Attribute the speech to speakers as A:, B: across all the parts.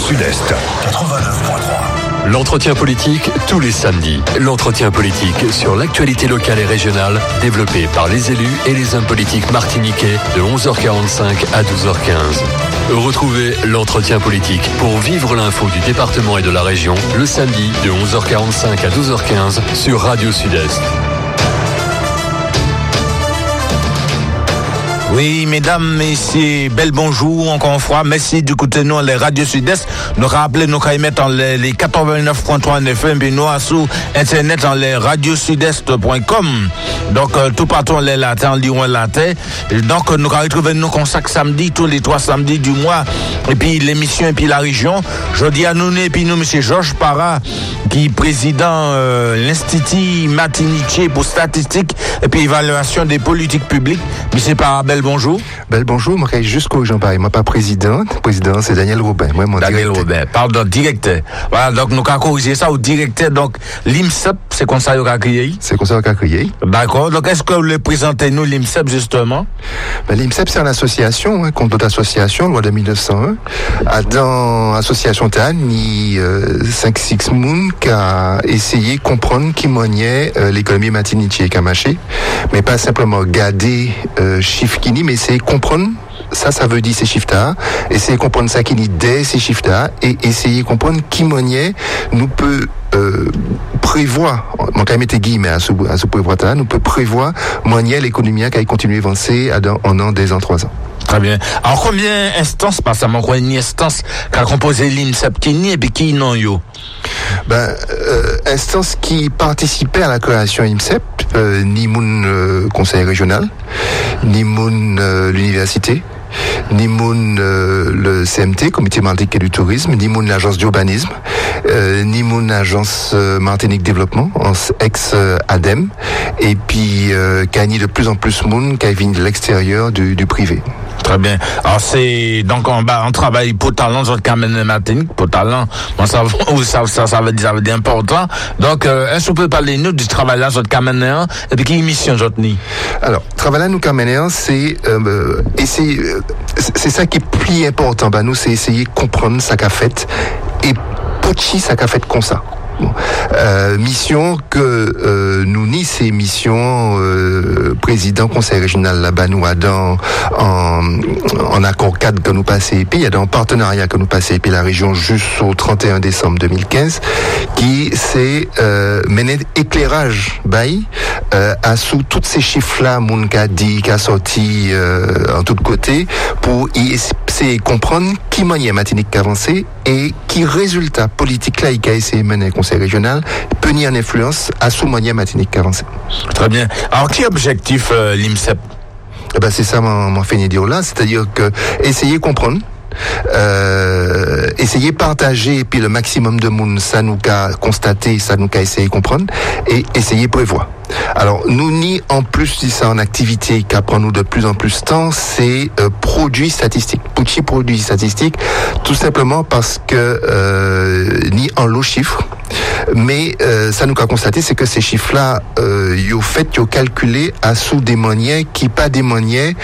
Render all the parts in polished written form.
A: Sud-Est 89.3.
B: L'entretien politique tous les samedis. L'entretien politique sur l'actualité locale et régionale, développé par les élus et les hommes politiques martiniquais de 11h45 à 12h15. Retrouvez l'entretien politique pour vivre l'info du département et de la région le samedi de 11h45 à 12h15 sur Radio Sud-Est.
C: Oui, mesdames, messieurs, bel bonjour, encore une fois. Merci d'écouter nous les radios Sud-Est. Nous rappelons, nous allons mettre les 89.3 FM, puis nous sur Internet en les radiosudest.com. Donc, tout partout, on les latin, on lit, on latin. Donc, nous allons retrouver nous comme chaque samedi, tous les 3 samedis du mois. Et puis, l'émission, et puis la région. Je dis à nous, et puis nous, monsieur Georges Parra, qui est président l'Institut Martiniquais pour statistique et puis évaluation des politiques publiques. Monsieur Parra, bel bonjour.
D: Bel bonjour, moi, jusqu'au Jean-Paris. Moi, pas président. Président, c'est Daniel Robin. Moi, mon
C: Daniel Robin. Pardon, directeur. Voilà, donc, nous allons corriger ça au directeur. Donc, l'IMSEP, c'est comme ça qu'on a créé.
D: C'est comme ça qu'on a créé.
C: D'accord. Donc, est-ce que vous voulez présenter nous l'IMSEP, justement?
D: L'IMSEP, c'est une association, compte d'autres associations, loi de 1901. Dans l'association TAN, il y a 5-6 moun qui a essayé de comprendre qui maniait l'économie martiniquaise qui a marché. Mais pas simplement garder chiffres qui mais c'est comprendre ça veut dire ces chiffres-là, essayer de comprendre ça qui dit dès ces chiffres-là, et essayer de comprendre qui maniait nous peut prévoir, mon cas mettait guillemets à ce prévoir-là, nous peut prévoir manière l'économie qui a continué à avancer en an, 2 ans, 3 ans.
C: Très bien. Alors, combien d'instances, parce que moi, une instance qui a composé l'IMSEP qui ni et puis qui non yo?
D: Instance qui participait à la création IMSEP, ni mon conseil régional, ni mon l'université, ni mon le CMT, Comité Martinique du Tourisme, ni mon l'agence d'urbanisme, ni mon agence Martinique Développement, ex-ADEM, et puis qui de plus en plus monde qui vient de l'extérieur du privé.
C: Très bien. Alors c'est donc on travaille pour talent sur le Cameroun Martinique, pour talent. Moi ça veut dire important. Donc est-ce que vous pouvez parler nous du travail là sur le Cameroun et puis quelle mission j'otni?
D: Alors travail là nous Cameroun c'est essayer c'est ça qui est plus important nous c'est essayer de comprendre ça qu'a fait et pochi ça qu'a fait comme ça. Bon. Mission que nous ni ces missions président conseil régional là-bas nous en accord cadre que nous passons puis il y a un partenariat que nous passons puis la région jusqu'au 31 décembre 2015 qui c'est mener éclairage à sous tous ces chiffres là mon qu'a dit qu'a sorti en tous côtés pour essayer comprendre qui manière Martinique qui avancé et qui résultat politique là il a essayé de mener conseil régional peut ni en influence à sous manière Martinique qui avancé.
C: Très bien. Alors qui est objectif l'IMSEP?
D: C'est ça mon fait dire là, c'est-à-dire que essayer de comprendre essayer de partager puis le maximum de monde ça nous qu'a constaté, ça nous qu'a essayé de comprendre et essayer de prévoir. Alors nous ni en plus de ça en activité qui prend nous de plus en plus de temps, c'est produits statistiques. Petit produits statistiques, tout simplement parce que ni en lot chiffres, mais ça nous qu'a constaté c'est que ces chiffres-là, yo calculé à sous des manières qui pas des manières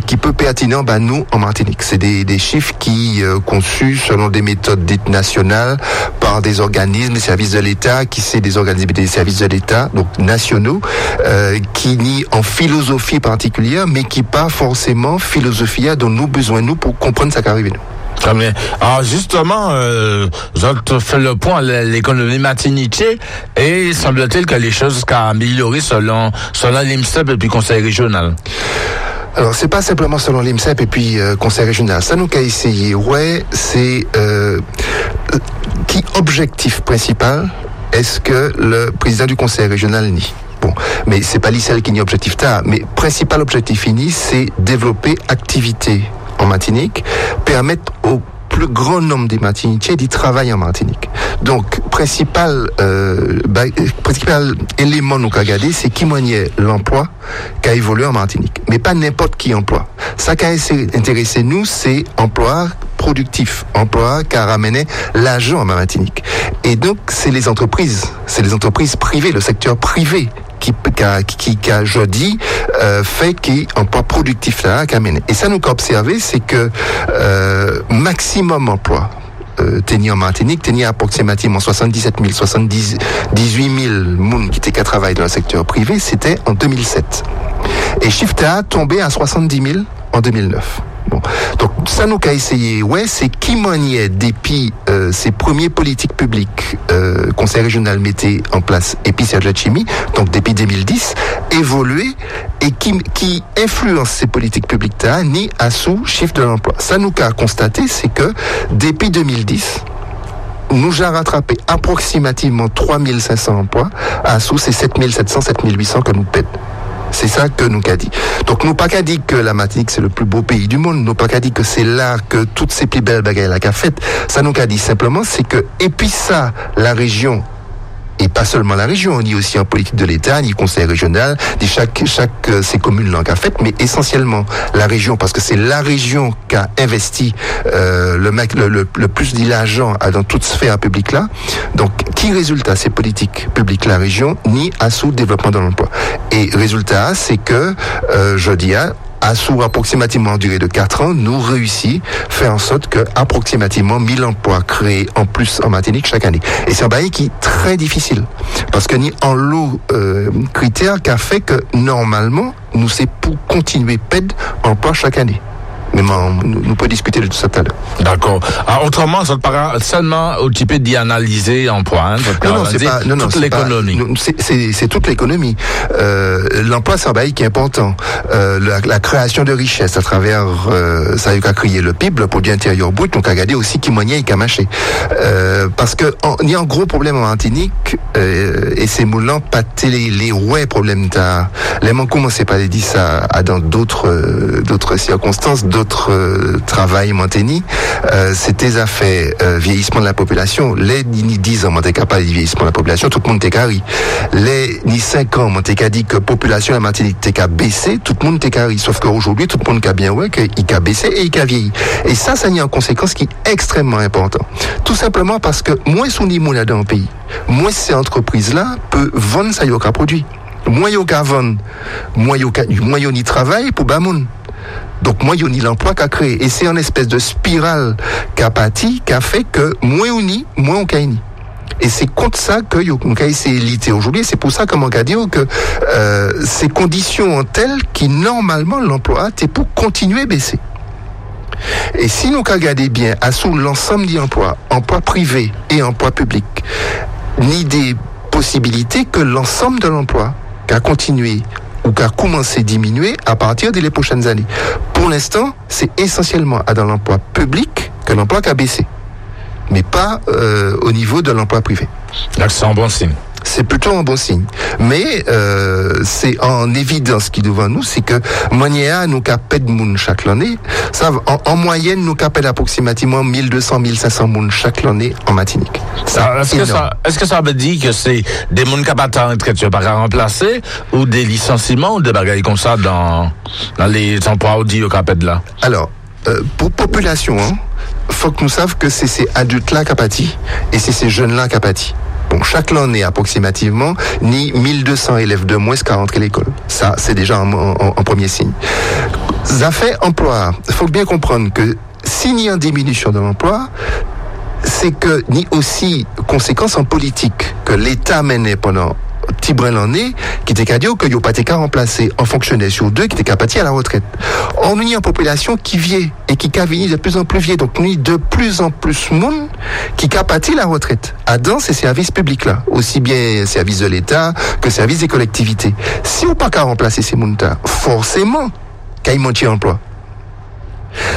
D: qui peut pertinent nous en Martinique. C'est des chiffres qui conçus selon des méthodes dites nationales par des organismes, des services de l'État, qui c'est des organismes des services de l'État, donc nationaux, qui nient en philosophie particulière, mais qui pas forcément philosophie dont nous besoin nous pour comprendre ça qui arrive nous.
C: Très bien. Alors justement, je fais le point l'économie martiniquaise et semble-t-il que les choses sont améliorées selon l'IMSEP et puis conseil régional.
D: Alors c'est pas simplement selon l'IMSEP et puis conseil régional. Ça nous qu'a essayé. Ouais, c'est qui objectif principal est-ce que le président du conseil régional nie? Bon, mais c'est pas l'ICL qui nie objectif tard, mais principal objectif fini, c'est développer activité en Martinique, permettre au plus grand nombre des Martiniquais d'y travailler en Martinique. Donc, principal élément nous qu'a regardé, c'est qui maniait l'emploi qui a évolué en Martinique. Mais pas n'importe qui emploi. Ça qui a intéressé nous, c'est emploi productif, emploi qui a ramené l'argent en Martinique. Et donc, c'est les entreprises privées, le secteur privé qui a jeudi fait qu'il emploi productif là qu'a mené. Et ça nous qu'a observé, c'est que maximum emploi tenir en Martinique, tenir approximativement 77 000, 78 000 moun qui étaient qu'à travailler dans le secteur privé, c'était en 2007. Et chiffre a tombé à 70 000 en 2009. Bon. Donc, ça nous a essayé, c'est qui maniait depuis ces premiers politiques publiques Conseil régional mettait en place et puis Serge Chimie, donc depuis 2010, évoluer et qui influence ces politiques publiques-là, ni à sous chiffre de l'emploi. Ça nous a constaté, c'est que depuis 2010, nous avons rattrapé approximativement 3500 emplois à sous ces 7700, 7800 que nous pète. C'est ça que nous qu'a dit. Donc nous pas qu'à dire que la Martinique c'est le plus beau pays du monde, nous pas qu'à dire que c'est là que toutes ces plus belles bagailles là qu'a fait. Ça nous qu'a dit simplement c'est que et puis ça la région et pas seulement la région, on dit aussi en politique de l'État, ni conseil régional, ni chaque ces communes là qu'a fait, mais essentiellement la région parce que c'est la région qui a investi le plus d'argent dans toute sphère publique là. Donc qui résultat ces politiques publiques la région ni à sous développement de l'emploi. Et résultat c'est que je dis à sous approximativement en durée de 4 ans, nous réussit faire en sorte que approximativement 1000 emplois créés en plus en Martinique chaque année. Et c'est un bail qui est très difficile. Parce que ni en lot critère qui a fait que normalement, nous c'est pour continuer pède emploi chaque année. Mais nous pouvons discuter de tout ça tout à l'heure.
C: D'accord. Alors, autrement, ça parle seulement au type d'y analyser emploi.
D: Non, c'est pas,
C: toute l'économie.
D: C'est toute l'économie. L'emploi, c'est un bail qui est important. La création de richesse à travers, ça a créé le PIB, le produit intérieur brut, donc à regarder aussi qui moyen et qui a marché. Parce que, il y a un gros problème en Martinique, et c'est moulant, pas les ouais problèmes les manques commencent pas à dire ça, dans d'autres circonstances, d'autres travail maintenu, c'était affaire vieillissement de la population. Les ni 10 ans, m'ont capable de vieillissement de la population, tout le monde t'est carré. Les ni 5 ans, m'ont dit que population la Martinique t'est qu'à baisser, tout le monde t'est carré. Sauf qu'aujourd'hui, tout le monde a bien qu'il a baissé et il a vieilli. Et ça y a une conséquence qui est extrêmement important. Tout simplement parce que moins son niveau là dans le pays, moins ces entreprises-là peuvent vendre ça y a produit. Moins y a vendre, moins y a ni travail pour bamoun. Donc, moi, il y a ni l'emploi qu'a créé. Et c'est une espèce de spirale qu'a pâti, qu'a fait que moins on y, moins on gagne. Et c'est contre ça que on a essayé d'éluder aujourd'hui. C'est pour ça que on a dit que ces conditions en telles qui, normalement, l'emploi, c'est pour continuer à baisser. Et si nous regardons bien à sous l'ensemble des emplois, emploi privé et emploi public, ni des possibilités que l'ensemble de l'emploi qu'a continué ou qu'a commencé à diminuer à partir des prochaines années. Pour l'instant, c'est essentiellement dans l'emploi public que l'emploi a baissé, mais pas au niveau de l'emploi privé.
C: Là, c'est un bon signe.
D: C'est plutôt un bon signe. Mais c'est en évidence qui devant nous, c'est que Monia nous capède moun chaque année. Ça, en moyenne, nous capède approximativement 1200, 1500 moun chaque année en Martinique.
C: Est-ce que ça veut dire que c'est des moun capables de tu vas pas remplacer ou des licenciements ou des bagailles comme ça dans les emplois audits au capède là?
D: Alors, pour population, faut que nous sachions que c'est ces adultes-là qui pâti et c'est ces jeunes-là qui pâti. Bon, chaque année, approximativement, ni 1200 élèves de moins qui rentrent à l'école. Ça, c'est déjà en premier signe. Ça fait emploi. Il faut bien comprendre que s'il y a une diminution de l'emploi, c'est que ni aussi conséquence en politique que l'État menait pendant petit brin l'année, qui était qu'à dire que pas été qu'à remplacer un fonctionnaire sur 2 qui était qu'à partir à la retraite. On a une population qui vieillit et qui a vieilli de plus en plus vieille. Donc, on a de plus en plus de monde qui a parti la retraite. Dans ces services publics-là, aussi bien services de l'État que services des collectivités. Si on pas qu'à remplacer ces monde-là, forcément, qu'il y a un emploi.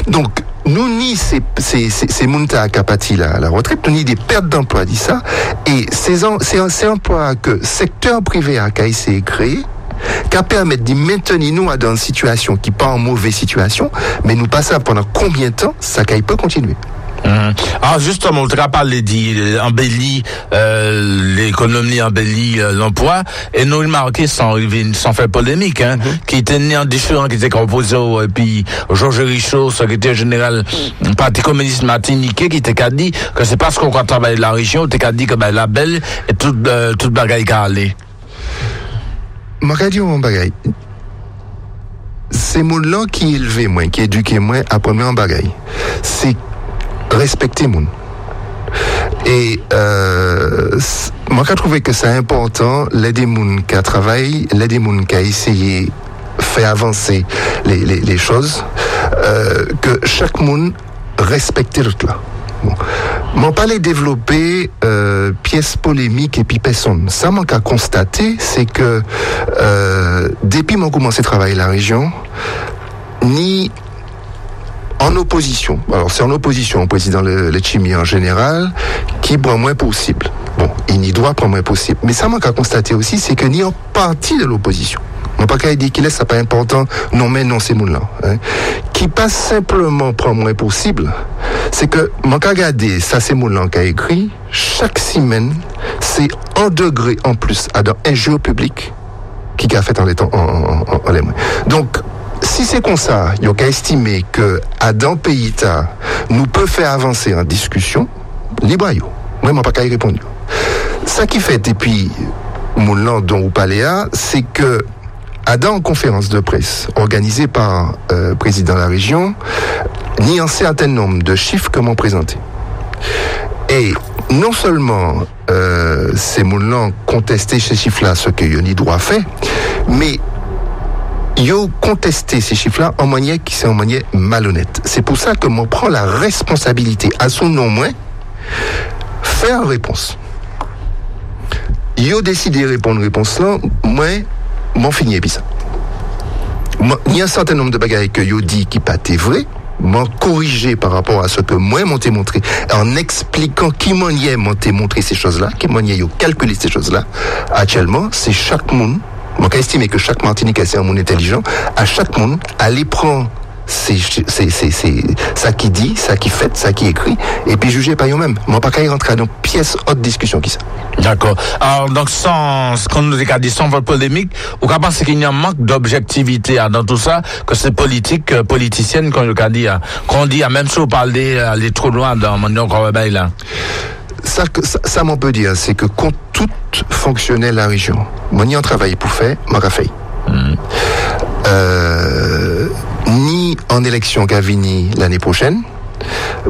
D: Donc, nous ni ces mounta qui a pâti la retraite, nous ni des pertes d'emploi, dit ça, et ces emplois que le secteur privé a essayé de créer, qui permet de maintenir nous dans une situation qui n'est pas en mauvaise situation, mais nous passons pendant combien de temps, ça peut continuer.
C: Alors justement, on a parlé d'embellir l'économie, embellir l'emploi, et nous marqué sans faire polémique, qui était né en différent, qui était composé, et puis Georges Richaud, secrétaire général du Parti communiste martiniquais, qui était dit que c'est parce qu'on travaille la région, qui était dit que la belle et toute bagaille qui a allé.
D: Je dis un bagaille. C'est mon là qui élevé moi, qui éduqué moi à premier bagaille. C'est respecter moun. Et moi, j'ai trouvé que c'est important, l'aider des gens qui travaillent, l'aider des gens qui essayé faire avancer les choses, que chaque monde respecte l'autre là. Bon. M'en pas les développer pièces polémiques et puis personne. Ça manque à constater, c'est que depuis mon commencé à travailler la région, ni en opposition. Alors c'est en opposition au président Letchimy en général, qui prend moins possible. Bon, il n'y doit prendre moins possible. Mais ça manque à constater aussi, c'est que ni en partie de l'opposition. On pas qu'à dire qu'il est, ça pas important. Non, mais non, c'est moun-là. Hein. Qui pas simplement prendre moins possible, c'est que, mon qu'à regarder, ça c'est moun-là qui a écrit, chaque semaine, c'est 1 degré en plus à dans un jeu public qui a fait en étant en les mains. Donc, si c'est comme ça, il y a qu'à estimer que, à dans pays nous peut faire avancer en discussion, libre à yo. Moi, je pas qu'à y répondre. Ça qui fait, et puis, moun-là dont vous parlez là, c'est que, dans une conférence de presse organisée par le président de la région, ni un certain nombre de chiffres que m'ont présenté. Et non seulement ces gens-là ont contesté ces chiffres-là, ce que Yoni doit faire, mais ils ont contesté ces chiffres-là en manière qui c'est en manière malhonnête. C'est pour ça que moi prends la responsabilité à son nom moins faire une réponse. Ils ont décidé de répondre réponse là, moi m'en fini et puis ça. Il y a un certain nombre de bagages que yo dit qui pas été vrai, m'en corrigé par rapport à ce que moi m'ont montré, en expliquant qui m'en y est m'ont montré ces choses-là, qui m'en y est yo calculé ces choses-là. Actuellement, c'est chaque monde, moi j'estime que chaque Martiniquais c'est un monde intelligent, à chaque monde aller prendre c'est ça qui dit, ça qui fait, ça qui écrit, et puis juger par eux-mêmes. Moi, pas qu'à y rentrer dans pièce haute discussion qui ça.
C: D'accord. Alors, donc, sans, ce qu'on nous dit, sans votre polémique, ou qu'à penser qu'il y a un manque d'objectivité dans tout ça, que c'est politique, politicienne, qu'on dit, même si on parle d'aller trop loin dans mon nom qu'on va là.
D: Ça m'en peut dire, c'est que quand tout fonctionnait la région, moi, y en travaille pour faire, moi, fait. Ni en élection qu'a vini l'année prochaine.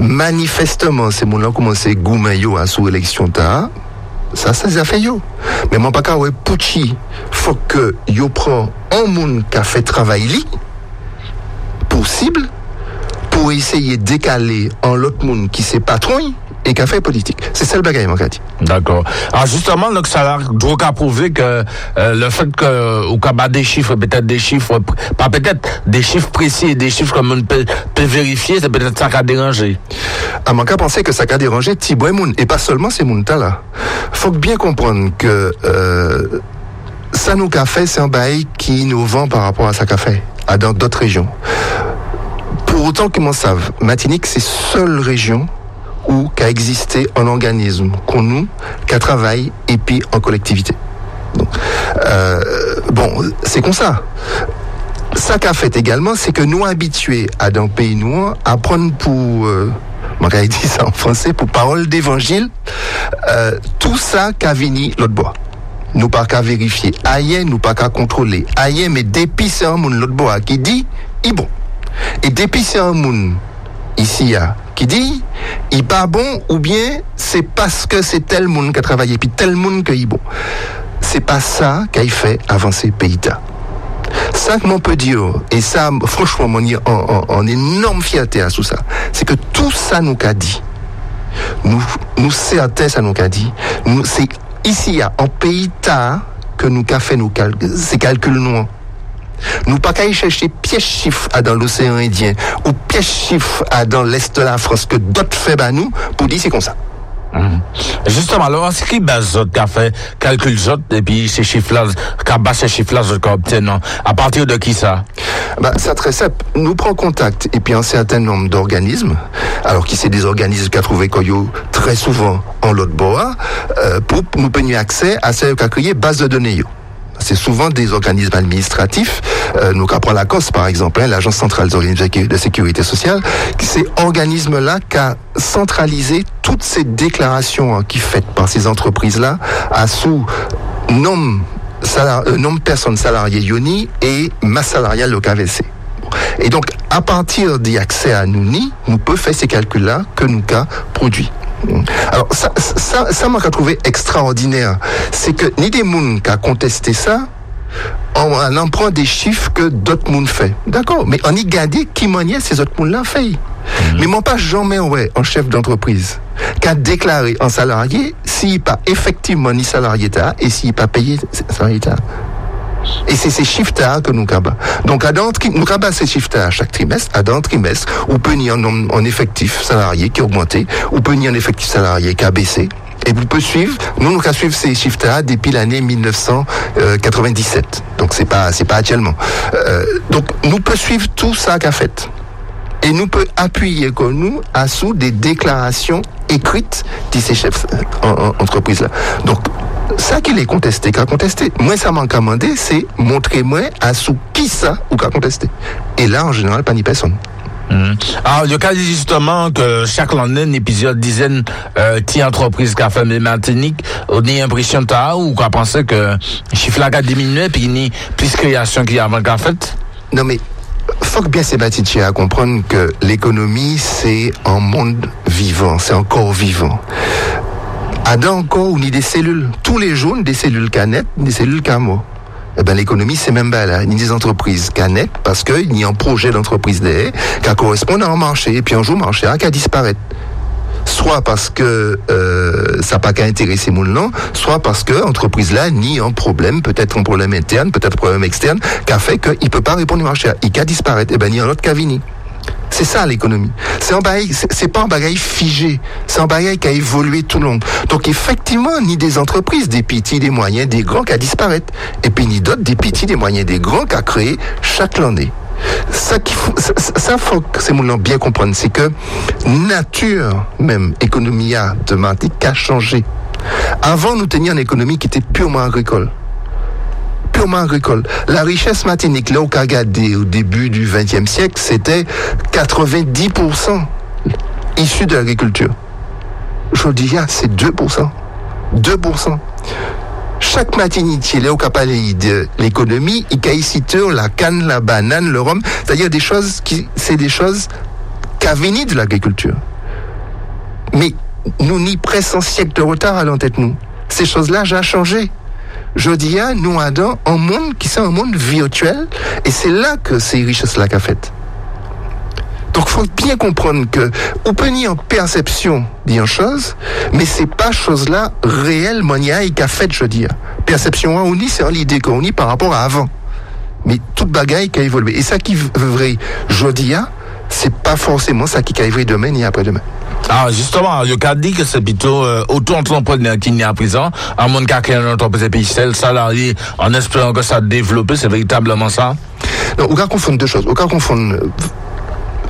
D: Manifestement, c'est mon là commencé goumayo à sous élection ta. Ça a fait yo. Mais mon pas qu'à ouais Pucci, faut que yo prend un monde qui a fait travail li possible pour essayer de décaler en l'autre monde qui c'est patron et qui a fait politique. C'est ça le bagage, mon gars.
C: D'accord. Alors, justement, donc, ça a prouvé que, le fait que, ou qu'à des chiffres, peut-être des chiffres, pas peut-être, des chiffres précis et des chiffres comme on peut vérifier, c'est peut-être ça qui a dérangé.
D: À mon cas, penser que ça a dérangé Thibaut et Moun, et pas seulement ces Moun-là là. Faut bien comprendre que, ça nous qu'a fait, c'est un bail qui est innovant par rapport à ça qu'a fait, dans d'autres régions. Pour autant qu'ils m'en savent, Martinique, c'est seule région ou qu'a existé un organisme qu'on nous, qu'a travaille et puis en collectivité. Donc, bon, c'est comme ça. Ça qu'a fait également, c'est que nous habitués à dans le pays noir à prendre pour, moi j'ai dit ça en français, pour parole d'évangile, tout ça qu'a vini l'autre bois. Nous pas qu'à vérifier, aïe, nous pas qu'à contrôler, aïe, mais depuis c'est un monde l'autre bois qui dit, il bon. Et depuis c'est un monde ici qui dit il pas bon ou bien c'est parce que c'est tel monde qui a travaillé puis tel monde qui est bon. C'est pas ça qui a fait avancer pays ta. Ça que l'on peut dire et ça franchement mon en énorme fierté à tout ça, c'est que tout ça nous qu'a dit. Nous certains ça nous qu'a dit, nous c'est ici en pays ta que nous qu'a fait ces calculs noirs. Nous pas qu'à y chercher piège chiffre dans l'océan Indien ou piège chiffre dans l'est de la France que d'autres fait à nous pour dire c'est comme ça.
C: Justement, alors, c'est qui base qu'a fait calcul et puis ces chiffres-là, qu'a bas ces chiffres-là qu'on obtient, à partir de qui ça?
D: C'est très simple. Nous prenons contact et puis un certain nombre d'organismes, alors qui c'est des organismes qu'a trouvé Koyo très souvent en l'autre bois, pour nous donner accès à ce qu'a créé base de données. C'est souvent des organismes administratifs. Nous apprenons la COS, par exemple, l'Agence centrale de sécurité sociale, ces organismes-là qui a centralisé toutes ces déclarations qui faites par ces entreprises-là à sous nombre de personnes salariées Yoni et masse salariale au KVC. Et donc, à partir d'y accès à nous pouvons faire ces calculs-là que nous avons produits. Alors, ça m'a trouvé extraordinaire. C'est que ni des gens qui ont contesté ça, on en prend des chiffres que d'autres monde fait. D'accord, mais on y gardé qui manière ces autres monde là fait. Mais mon pas jamais un chef d'entreprise qui a déclaré en salarié s'il pas effectivement ni salarié et s'il pas payé salarié. Et c'est ces chiffres-là que nous cabons. Donc, nous cabons ces chiffres-là chaque trimestre. À dans trimestre, on peut y en effectif salarié qui a augmenté, ou peut y en effectif salarié qui a baissé. Et vous pouvez suivre, nous suivre ces chiffres-là depuis l'année 1997. Donc, c'est pas actuellement. Donc, nous pouvons suivre tout ça qu'a fait. Et nous pouvons appuyer comme nous à sous des déclarations écrites de ces chefs entreprises-là. Donc, ça qu'il est contesté, qu'a contesté. Moi, ça m'a commandé, c'est montrer-moi à sous qui ça ou qu'a contesté. Et là, en général, pas ni personne.
C: Alors, le cas dit justement que chaque année, un épisode dizaine d'entreprises qui a fait Martinique, on a l'impression de ça ou qu'on pensait que le chiffre là a diminué puis il y a plus de création qu'il y a avant qu'a fait.
D: Non, mais faut que bien Sébastien à comprendre que l'économie, c'est un monde vivant, c'est un corps vivant. Adam encore, on y des cellules. Tous les jours, des cellules canettes, des cellules camo. Eh ben, l'économie, c'est même là. Il y a des entreprises canettes parce qu'il y a un projet d'entreprise derrière qui correspond à un marché. Et puis un jour, le marché a disparaître. Soit parce que ça n'a pas qu'à intéresser mon nom, soit parce que l'entreprise là nie un problème, peut-être un problème interne, peut-être un problème externe, qui a fait qu'il ne peut pas répondre au marché. Il a disparaître. Eh ben, il y a un autre qui a venu. C'est ça l'économie. C'est pas un bagage figé. C'est un bagage qui a évolué tout le long. Donc effectivement, ni des entreprises, des petits, des moyens, des grands qui a disparaître. Et puis ni d'autres, des petits, des moyens, des grands qui a créé chaque année. Ça faut que ces gens bien comprendre, c'est que nature même économie thématique a changé. Avant, nous tenions une économie qui était purement agricole. La richesse martinique, là, au regardé au début du XXe siècle, c'était 90% issu de l'agriculture. Je dis, c'est 2%. 2%. Chaque Martinique, là, au parler de l'économie, il y a ici la canne, la banane, le rhum, c'est-à-dire c'est des choses qui viennent de l'agriculture. Mais nous n'y presque un siècle de retard à l'entête, nous. Ces choses-là, j'ai changé. Je dis, nous avons un monde qui est un monde virtuel, et c'est là que ces richesses-là qu'a fait. Donc, il faut bien comprendre que, on peut nier en perception d'une chose, mais c'est pas chose-là réellement qu'a fait, je dis. Perception, on y, c'est l'idée qu'on y par rapport à avant. Mais toute bagaille qui a évolué. Et ça qui est vrai, je dis, c'est pas forcément ça qui a évolué demain ni après-demain.
C: Alors justement, le cas dit que c'est plutôt auto-entrepreneur qui n'est à présent, à mon cas qui est une entreprise PICL, salarié, en espérant que ça développe, c'est véritablement ça?
D: Non, on va confondre deux choses. On va confondre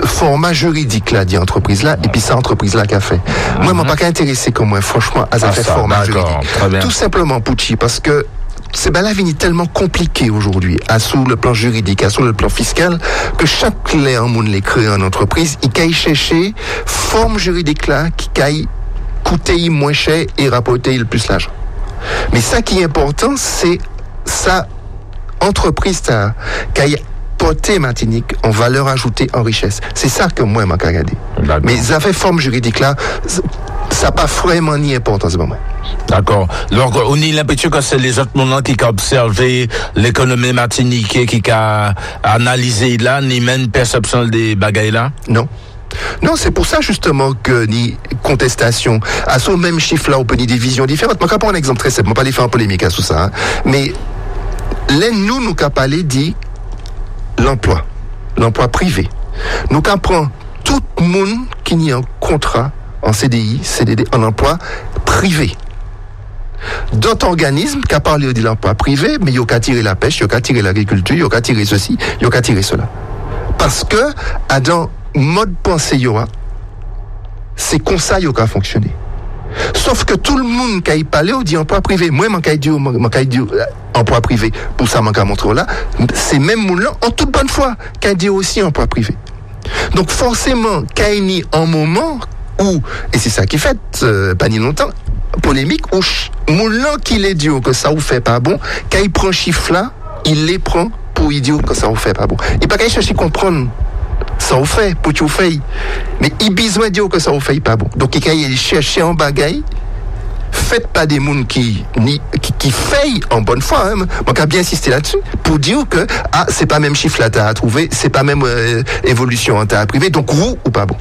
D: format juridique là d'entreprise là et puis ça entreprise là qu'a fait. Moi, je m'en pas intéressé comme moi, franchement, à ça fait format juridique. Tout simplement, Pouchi, parce que c'est la vie est tellement compliquée aujourd'hui, à sous le plan juridique, à sous le plan fiscal, que chaque clé en monde les crée en entreprise, il caille chercher forme juridique là qui caille coûter moins cher et rapporter le plus l'argent. Mais ça qui est important, c'est ça entreprise qui porter Martinique en valeur ajoutée en richesse. C'est ça que moi m'a regardé. Mais ça fait forme juridique là, ça n'a pas vraiment ni importance pour moi.
C: D'accord. Donc, on a l'impression que c'est les autres moments qui ont observé l'économie martiniquaise, qui ont analysé là, ni même perception des bagailles là?
D: Non. Non, c'est pour ça justement que ni contestation, à ce même chiffre là, on peut ni des visions différentes. Moi, je vais prendre un exemple très simple, je ne vais pas les faire en polémique à tout ça, mais nous avons parlé dit l'emploi privé. Nous avons tout le monde qui n'y a un contrat en CDI, CDD, en emploi privé. D'autres organismes qui ont parlé de l'emploi privé, mais ils ont qu'à tirer la pêche, ils ont qu'à tirer l'agriculture, ils ont qu'à tirer ceci, ils ont qu'à tirer cela. Parce que, dans mode pensée, c'est comme ça qu'ils ont fonctionné. Sauf que tout le monde qui a parlé, on dit emploi privé. Moi, je dis emploi privé. Pour ça, je montre là. C'est même monde là, en toute bonne foi, qui a dit aussi emploi privé. Donc, forcément, qu'il y a un moment où, et c'est ça qui fait, pas ni longtemps, polémique, où moulin qu'il est dit que ça vous fait pas bon, quand il prend chiffre là, il les prend pour idiot que ça vous fait pas bon. Et pas qu'il cherche à comprendre ça vous fait, pour tout faire. Mais il besoin de dire que ça vous fait pas bon. Donc, il y a chercher en bagaille. Faites pas des gens qui faillent en bonne foi. Hein. Moi, j'ai bien insisté là-dessus pour dire que c'est pas même chiffre là t'as à trouver, c'est pas même évolution en t'as à privé, donc vous ou pas bon.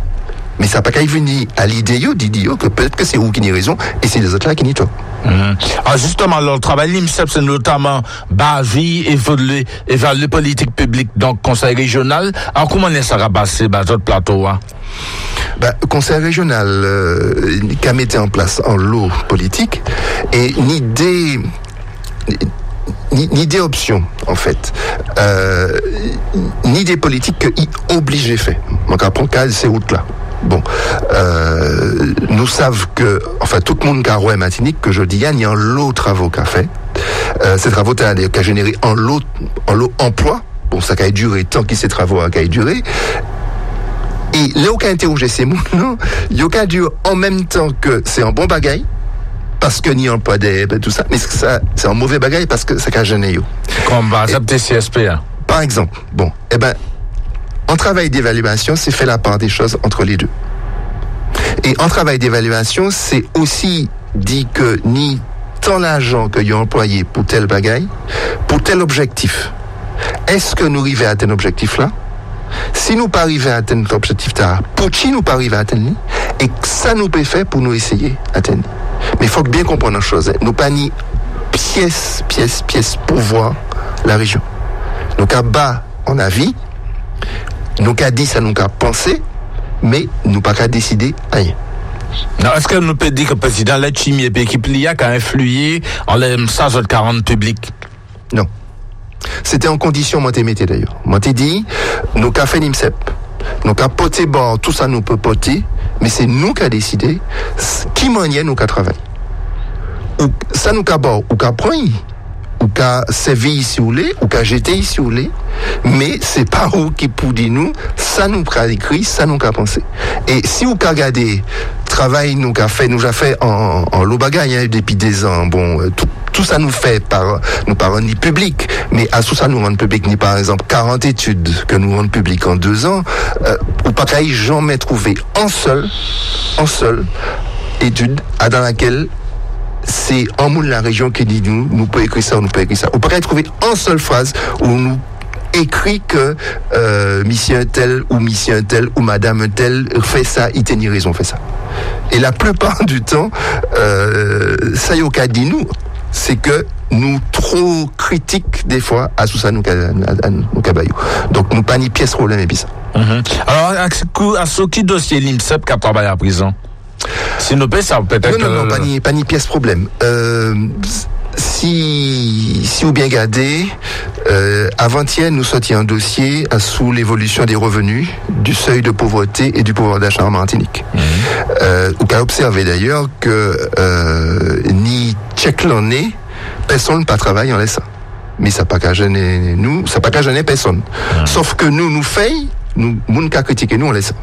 D: Mais ça n'a pas qu'à y venir à l'idée que peut-être que c'est vous qui n'y raison et c'est les autres là qui n'y tort.
C: Alors justement, le travail l'IMSEP, c'est notamment baser, évaluer politique publique, donc conseil régional. Alors comment est-ce que ça va passer votre plateau?
D: Conseil régional qui a mis en place en lot politique et ni des options en fait, ni des politiques qui obligent fait. Donc après cas ces routes là. Bon, nous savons que, enfin, tout le monde qui a roué Martinique, que je dis, il y a un lot de travaux qu'a fait. Ces travaux qui a généré un lot emploi. Bon, ça a duré tant que ces travaux ont duré. Et là où qu'a interrogé ces mots, non, il y a dû en même temps que c'est un bon bagaille, parce que n'y a pas tout ça, mais ça, c'est un mauvais bagaille parce que ça a gêné.
C: Comme par exemple des CSP.
D: Par exemple, bon, en travail d'évaluation, c'est fait la part des choses entre les deux. Et en travail d'évaluation, c'est aussi dit que ni tant l'argent que y a employé pour tel bagaille, pour tel objectif. Est-ce que nous arrivons à atteindre l'objectif-là? Si nous pas arrivons à atteindre l'objectif-là, pour qui nous pas arrivons à atteindre? Et ça nous peut faire pour nous essayer d'atteindre. Mais il faut bien comprendre une chose. Nous pas ni pièce pour voir la région. Nous qu'à bas en avis, nous qu'à dit ça, nous qu'à penser, mais nous pas qu'à décider rien.
C: Est-ce que nous peut dire que le président Letchimi et l'équipe LIA a influé en les messages de 40 publics?
D: Non. C'était en condition, moi t'ai metté d'ailleurs. Moi t'ai dit, nous qu'à fait l'IMSEP, nous qu'à poter bord, tout ça nous peut poter, mais c'est nous qu'à décider qui manière nous qu'à travailler. Ou ça nous qu'à bord, ou qu'à prendre, ou qu'à servir ici ou là, ou qu'à jeter ici ou là, mais c'est pas où qui pour dire nous, ça nous qu'a écrit, ça nous qu'a pensé. Et si vous qu'a regardé, travail nous qu'a fait, nous a fait en lot bagaille, hein, depuis des ans, bon, tout ça nous fait par ni public, mais à tout ça nous rend public, ni par exemple 40 études que nous rendons public en 2 ans, ou pas qu'il jamais trouvé en seul étude dans laquelle c'est en moule la région qui dit nous peut écrire ça, nous peut écrire ça. On peut pas trouver en seule phrase où nous écrit que monsieur tel ou madame tel fait ça, il tenait raison, fait ça. Et la plupart du temps, ça y est au cas dit nous, c'est que nous trop critiques des fois à tout ça nous cabayou. Donc nous pas ni pièce problème et puis ça.
C: Alors à ce qui dossier l'IMSEP qui a travaillé à prison. Si nous payons ça peut-être.
D: Non, pas ni pièce problème. Si vous bien regardez, avant-hier, nous sortions un dossier sous l'évolution des revenus, du seuil de pauvreté et du pouvoir d'achat en Martinique. Vous pouvez observer d'ailleurs que ni check l'année, personne n'a pas travaillé en laissant. Mais ça n'a pas qu'à gêner nous, ça n'a pas qu'à gêner personne. Sauf que nous faisons, nous qu'à critiquer nous en laissant.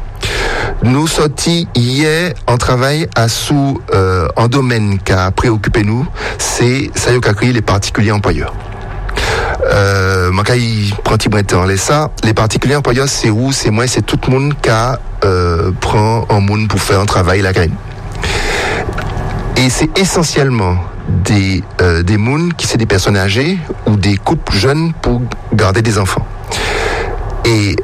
D: Nous sortis hier en travail à sous un domaine qui a préoccupé nous, c'est ça y a créé les particuliers employeurs. Les particuliers employeurs, c'est où? C'est moi, c'est tout le monde qui prend un monde pour faire un travail la graine. Et c'est essentiellement des mouns qui c'est des personnes âgées ou des couples jeunes pour garder des enfants. Et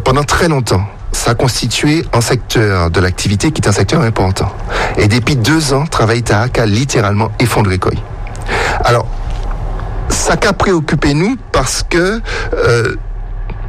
D: pendant très longtemps, ça a constitué un secteur de l'activité qui est un secteur important. Et depuis 2 ans, Travail Tahac a littéralement effondré Koy. Alors, ça a préoccupé nous parce que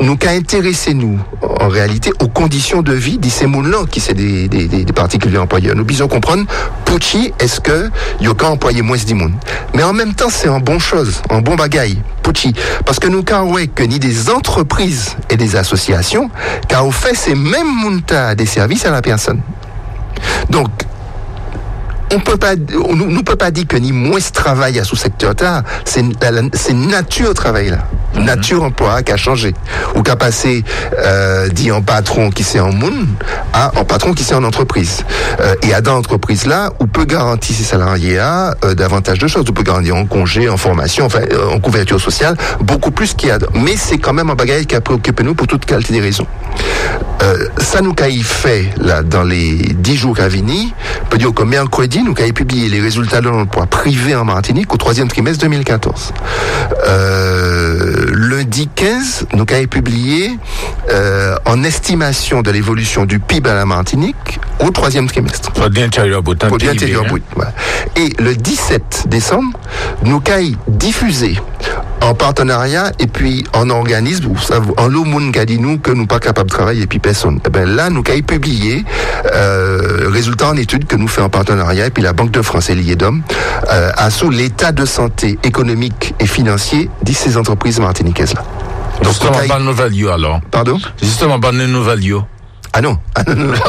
D: nous qu'a intéressé nous en réalité aux conditions de vie de ces mouns-là qui c'est des particuliers employeurs. Nous besoin comprendre pour qui est-ce que y a qu'à employer moins de moun. Mais en même temps c'est une bonne chose, un bon bagaille pour qui parce que nous qu'a ouais que ni des entreprises et des associations qu'a fait ces mêmes mounta des services à la personne. Donc nous peut pas dire que ni moins de travail à sous secteur là, c'est nature travail là. Nature emploi qui a changé. Ou qu'a passé dit en patron qui c'est en moun à en patron qui c'est en entreprise. Et à dans l'entreprise là, on peut garantir ses salariés davantage de choses. On peut garantir en congé, en formation, enfin en couverture sociale, beaucoup plus qu'il y a. Mais c'est quand même un bagage qui a préoccupé nous pour toute qualité des raisons. Ça nous qu'a fait là dans les 10 jours à venir, peut dire que mercredi nous qu'a publié les résultats de l'emploi privé en Martinique au 3e trimestre 2014. Lundi 15, nous avons publié en estimation de l'évolution du PIB à la Martinique au 3e trimestre.
C: Produit intérieur brut.
D: Voilà. Et le 17 décembre, nous avons diffusé en partenariat et puis en organisme, en l'eau moun qui a dit nous que nous pas capables de travailler et puis personne. Et ben là, nous avons publié résultat en étude que nous fait en partenariat et puis la Banque de France et l'IEDOM à sous l'état de santé économique et financier de ces entreprises martiniquaises là.
C: Donc justement, pas de nouvelles alors.
D: Pardon?
C: Justement, pas de nouvelles.
D: Ah non.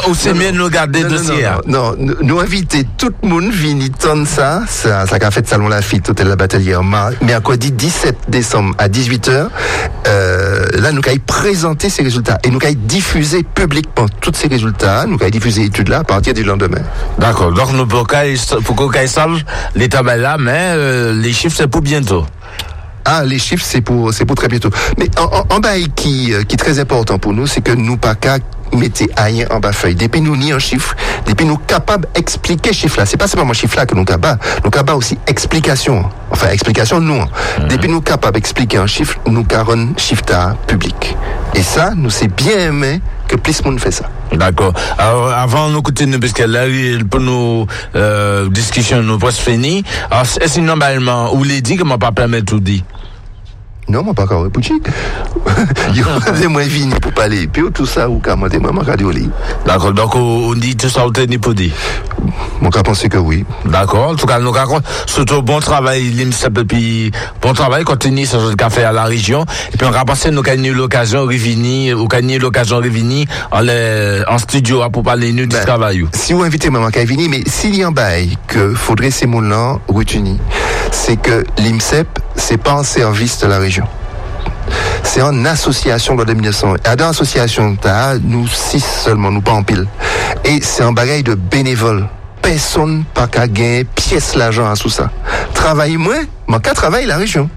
C: Ou c'est mieux nous garder dossier.
D: Non, nous inviter tout le monde venir tendre ça qu'a fait Salon Lafitte, hôtel La Batelière, mercredi 17 décembre à 18h. Là, nous avons présenté ces résultats et nous avons diffusé publiquement tous ces résultats. Nous avons diffusé l'étude là à partir du lendemain.
C: D'accord. Donc, nous pour qu'on sache l'état là, mais les chiffres c'est pour bientôt.
D: Ah, les chiffres c'est pour très bientôt. Mais en bas qui est très important pour nous, c'est que nous pas qu'à mettez rien en bas feuille. Depuis nous ni un chiffre, depuis nous capables d'expliquer chiffre là. C'est pas seulement chiffre là que nous capables aussi explication. Enfin, explication nous. Depuis nous capables d'expliquer un chiffre, nous carons chiffre public. Et ça, nous c'est bien aimé que plus monde fait ça.
C: D'accord. Alors, avant nous écouter nous, parce que là, pour nos discussions, nous presque fini. Alors, est-ce normalement, ou les dit que m'a pas permis tout dit?
D: Non, moi pas encore Pouchi. C'est moins vini pour parler. Puis tout ça, ou comment t'es maman radioli.
C: D'accord. Donc, on dit tout ça, on t'est ni pour dire.
D: Mon cas pensé que oui.
C: D'accord. En tout cas, nous raconte surtout bon travail, l'IMSEP, et puis bon travail, continue ce genre de café à la région. Et puis on va passer, nous avons eu l'occasion de revenir en studio pour parler nous du travail.
D: Si vous invitez maman Kavini, mais s'il y a un bail que faudrait ces mots-là retenir, c'est que l'IMSEP, c'est pas un service de la région. C'est en association de 1900. Et dans l'association, nous 6 seulement, nous pas en pile. Et c'est un bagage de bénévole. Personne pas qu'à gagner pièce l'argent à tout ça. Travailler moins, mais qu'à travailler la région.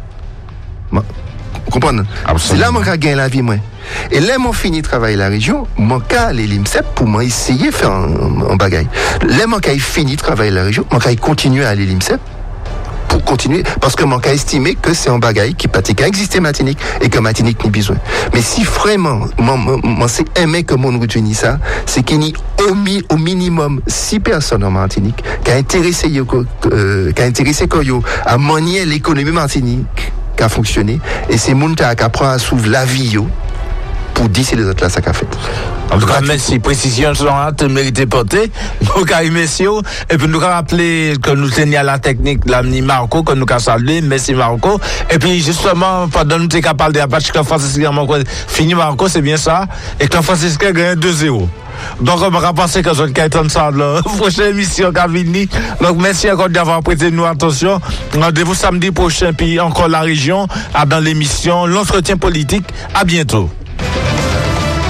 D: Vous comprenez? C'est là que qu'à gagner la vie moins. Et là, moi fini de travailler la région, moi qu'à aller l'IMSEP pour moi essayer de faire un bagage. Là, moi qu'à fini de travailler la région, moi qu'à continuer à aller l'IMSEP. Pour continuer, parce que mon cas estimé que c'est un bagaille qui pratique à exister Martinique et que Martinique n'a besoin. Mais si vraiment, moi c'est aimé que mon retenu ça, c'est qu'il y a au minimum 6 personnes en Martinique qui a intéressé à manier l'économie Martinique qui a fonctionné et c'est moun qui apprend à s'ouvrir la vie pour dire c'est les autres là ça qu'a fait.
C: En tout cas, merci. Précision sur un te mérité porter. Nous avons messieurs. Et puis nous avons rappelé que nous tenions à la technique de l'ami Marco, que nous avons salué. Merci Marco. Et puis justement, pendant nous sommes capables de la patch que Francis fini Marco, c'est bien ça. Et que Francis gagne 2-0. Donc, on va passer que je vais être ça la prochaine émission Cavini. Donc, merci encore d'avoir prêté nous attention. Rendez-vous samedi prochain, puis encore la région, dans l'émission L'entretien politique. À bientôt.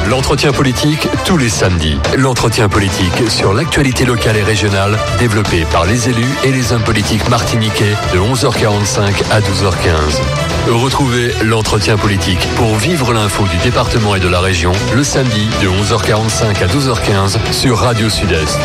B: L'entretien politique, tous les samedis. L'entretien politique sur l'actualité locale et régionale, développé par les élus et les hommes politiques martiniquais de 11h45 à 12h15. Retrouvez l'entretien politique pour vivre l'info du département et de la région le samedi de 11h45 à 12h15 sur Radio Sud-Est.